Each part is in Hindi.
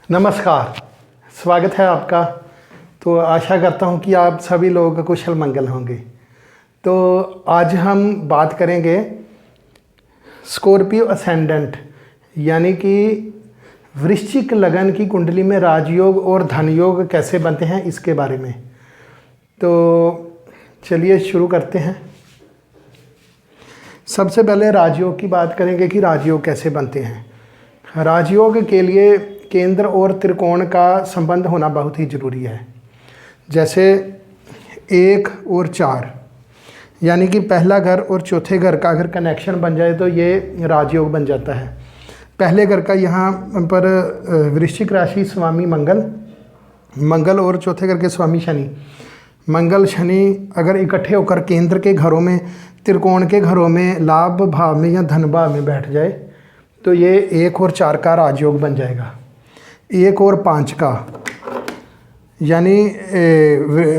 नमस्कार, स्वागत है आपका। तो आशा करता हूँ कि आप सभी लोग कुशल मंगल होंगे। तो आज हम बात करेंगे स्कॉर्पियो असेंडेंट यानी कि वृश्चिक लगन की कुंडली में राजयोग और धन योग कैसे बनते हैं इसके बारे में। तो चलिए शुरू करते हैं। सबसे पहले राजयोग की बात करेंगे कि राजयोग कैसे बनते हैं। राजयोग के लिए केंद्र और त्रिकोण का संबंध होना बहुत ही ज़रूरी है। जैसे 1 और 4 यानी कि पहला घर और चौथे घर का अगर कनेक्शन बन जाए तो ये राजयोग बन जाता है। पहले घर का यहाँ पर वृश्चिक राशि स्वामी मंगल और चौथे घर के स्वामी शनि। मंगल शनि अगर इकट्ठे होकर केंद्र के घरों में, त्रिकोण के घरों में, लाभ भाव में या धन भाव में बैठ जाए तो ये 1 और 4 का राजयोग बन जाएगा। 1 और 5 का यानी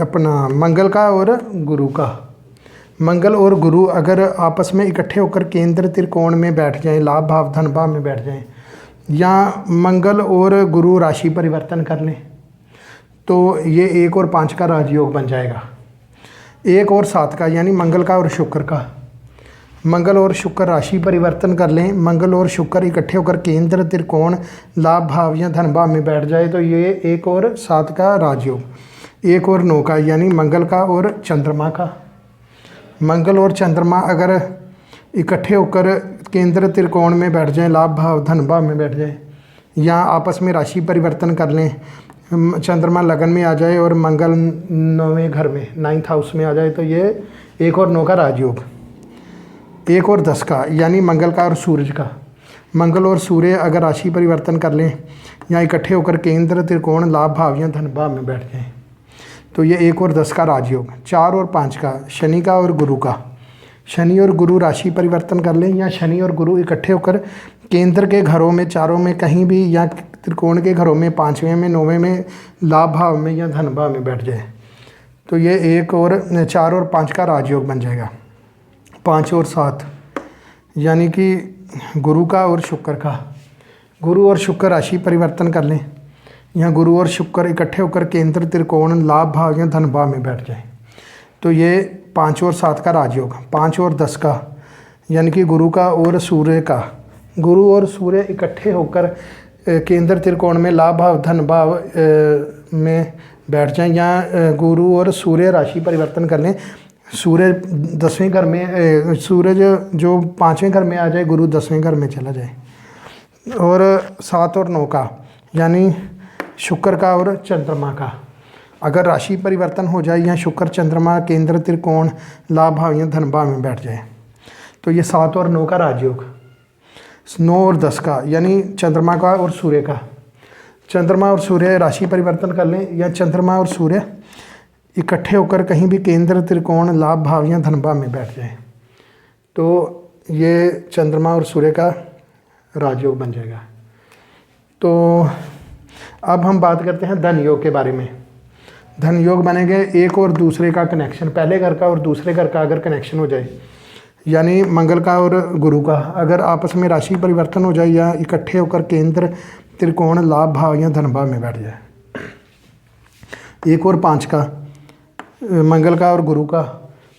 अपना मंगल का और गुरु का। मंगल और गुरु अगर आपस में इकट्ठे होकर केंद्र त्रिकोण में बैठ जाएं, लाभ भाव धन भाव में बैठ जाएं, या मंगल और गुरु राशि परिवर्तन कर लें तो ये 1 और 5 का राजयोग बन जाएगा। 1 और 7 का यानी मंगल का और शुक्र का। मंगल और शुक्र राशि परिवर्तन कर लें, मंगल और शुक्र इकट्ठे होकर केंद्र त्रिकोण लाभ भाव या धन भाव में बैठ जाए तो ये 1 और 7 का राजयोग। 1 और 9 का यानी मंगल का और चंद्रमा का। मंगल और चंद्रमा अगर इकट्ठे होकर केंद्र त्रिकोण में बैठ जाएं, लाभ भाव धन भाव में बैठ जाएं, या आपस में राशि परिवर्तन कर लें, चंद्रमा लगन में आ जाए और मंगल 9वें घर में 9th हाउस में आ जाए तो ये 1 और 9 का राजयोग। 1 और 10 का यानी मंगल का और सूरज का। मंगल और सूर्य अगर राशि परिवर्तन कर लें या इकट्ठे होकर केंद्र त्रिकोण लाभ भाव या धन भाव में बैठ जाएं तो ये 1 और 10 का राजयोग। 4 और 5 का शनि का और गुरु का। शनि और गुरु राशि परिवर्तन कर लें या शनि और गुरु इकट्ठे होकर केंद्र के घरों में, चारों में कहीं भी, या त्रिकोण के घरों में 5वें में, 9वें में, लाभ भाव में या धन भाव में बैठ जाए तो ये 1 और 4 और 5 का राजयोग बन जाएगा। 5 और 7 यानी कि गुरु का और शुक्र का। गुरु और शुक्र राशि परिवर्तन कर लें या गुरु और शुक्र इकट्ठे होकर केंद्र त्रिकोण लाभ भाव या धन भाव में बैठ जाए तो ये 5 और 7 का राजयोग। 5 और 10 का यानी कि गुरु का और सूर्य का। गुरु और सूर्य इकट्ठे होकर केंद्र त्रिकोण में लाभ भाव धन भाव में बैठ जाएं, या गुरु और सूर्य राशि परिवर्तन कर लें। सूर्य 10वें घर में, सूरज जो 5वें घर में आ जाए, गुरु 10वें घर में चला जाए। और 7 और 9 का यानी शुक्र का और चंद्रमा का अगर राशि परिवर्तन हो जाए या शुक्र चंद्रमा केंद्र त्रिकोण लाभ भाव या धन भाव में बैठ जाए तो ये 7 और 9 का राजयोग। 9 और 10 का यानी चंद्रमा का और सूर्य का। चंद्रमा और सूर्य राशि परिवर्तन कर लें या चंद्रमा और सूर्य इकट्ठे होकर कहीं भी केंद्र त्रिकोण लाभ भाव या धन भाव में बैठ जाए तो ये चंद्रमा और सूर्य का राजयोग बन जाएगा। तो अब हम बात करते हैं धन योग के बारे में। धन योग बनेंगे 1 और दूसरे का कनेक्शन, पहले घर का और दूसरे घर का अगर कनेक्शन हो जाए, यानी मंगल का और गुरु का अगर आपस में राशि परिवर्तन हो जाए या इकट्ठे होकर केंद्र त्रिकोण लाभ भाव या धन भाव में बैठ जाए। 1 और 5 का मंगल का और गुरु का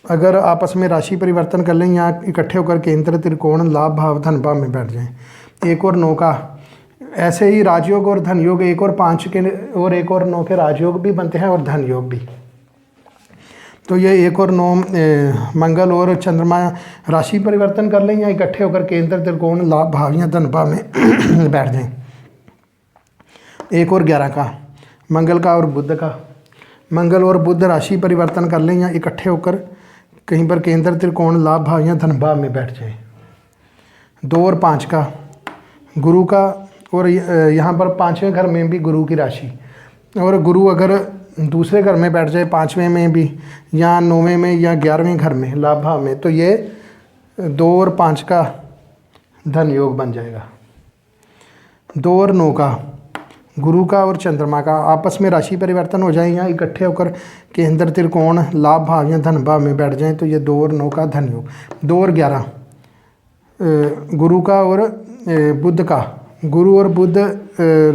अगर आपस में राशि परिवर्तन कर लें या इकट्ठे होकर केंद्र त्रिकोण लाभ भाव धन भाव में बैठ जाएं। 1 और 9 का ऐसे ही राजयोग और धन योग 1 और 5 के और 1 और 9 के राजयोग भी बनते हैं और धन योग भी। तो ये 1 और 9 मंगल और चंद्रमा राशि परिवर्तन कर लें या इकट्ठे होकर केंद्र त्रिकोण लाभ भाव या धन भाव में बैठ जाएं। 1 और 11 का मंगल का और बुध का। मंगल और बुध राशि परिवर्तन कर लें या इकट्ठे होकर कहीं पर केंद्र त्रिकोण लाभ भाव या धन भाव में बैठ जाएं। 2 और 5 का गुरु का और यहाँ पर 5वें घर में भी गुरु की राशि, और गुरु अगर दूसरे घर में बैठ जाए 5वें में भी या 9वें में या 11वें घर में लाभ भाव में तो ये 2 और 5 का धन योग बन जाएगा। 2 और 9 का गुरु का और चंद्रमा का आपस में राशि परिवर्तन हो जाए या इकट्ठे होकर केंद्र त्रिकोण लाभ भाव या धन भाव में बैठ जाएं तो ये 2 और 9 का धन योग। 2 और 11 गुरु का और बुध का गुरु और बुध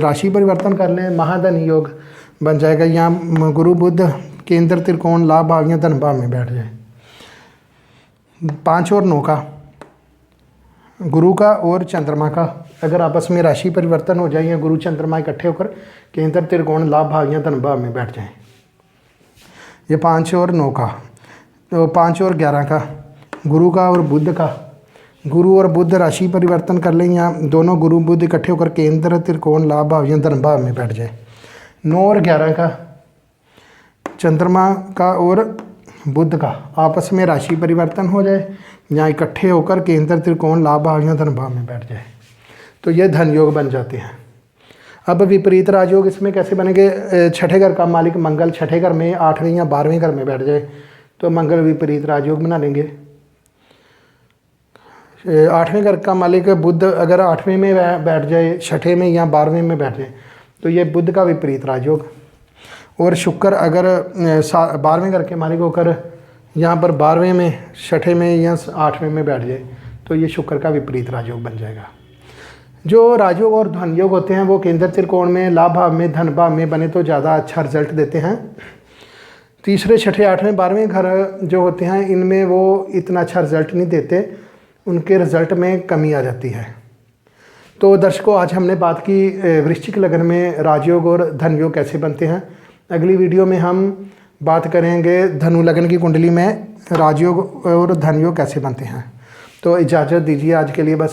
राशि परिवर्तन कर लें, महाधन योग बन जाएगा। यहाँ गुरु बुध केंद्र त्रिकोण लाभ भाव या धन भाव में बैठ जाए। 5 और 9 का, गुरु का और चंद्रमा का अगर आपस में राशि परिवर्तन हो जाए या गुरु चंद्रमा इकट्ठे होकर केंद्र त्रिकोण लाभ भाव या धन भाव में बैठ जाएं। ये 5 और 9 का। तो 5 और 11 का, गुरु का और बुध का, गुरु और बुध राशि परिवर्तन कर लें या दोनों गुरु बुध इकट्ठे होकर केंद्र त्रिकोण लाभ भाव या धन भाव में बैठ जाए। 9 और 11 का, चंद्रमा का और बुध का आपस में राशि परिवर्तन हो जाए या इकट्ठे होकर केंद्र त्रिकोण लाभ भाव या धन भाव में बैठ जाए, तो ये धन योग बन जाते हैं। अब विपरीत राजयोग इसमें कैसे बनेंगे? छठे घर का मालिक मंगल छठे घर में 8वें या 12वें घर में बैठ जाए तो मंगल विपरीत राजयोग बना लेंगे। 8वें घर का मालिक बुध अगर 8वें में बैठ जाए, छठे में या 12वें में बैठ जाए तो ये बुध का विपरीत राजयोग। और शुक्र अगर 12वें घर के मालिक होकर यहाँ पर 12वें में, छठे में या 8वें में बैठ जाए तो ये शुक्र का विपरीत राजयोग बन जाएगा। जो राजयोग और धन योग होते हैं वो केंद्र त्रिकोण में लाभ भाव में धन भाव में बने तो ज़्यादा अच्छा रिजल्ट देते हैं। तीसरे छठे 8वें 12वें घर जो होते हैं इनमें वो इतना अच्छा रिजल्ट नहीं देते, उनके रिजल्ट में कमी आ जाती है। तो दर्शकों, आज हमने बात की वृश्चिक लग्न में राजयोग और धन योग कैसे बनते हैं। अगली वीडियो में हम बात करेंगे धनु लग्न की कुंडली में राजयोग और धन योग कैसे बनते हैं। तो इजाज़त दीजिए आज के लिए बस।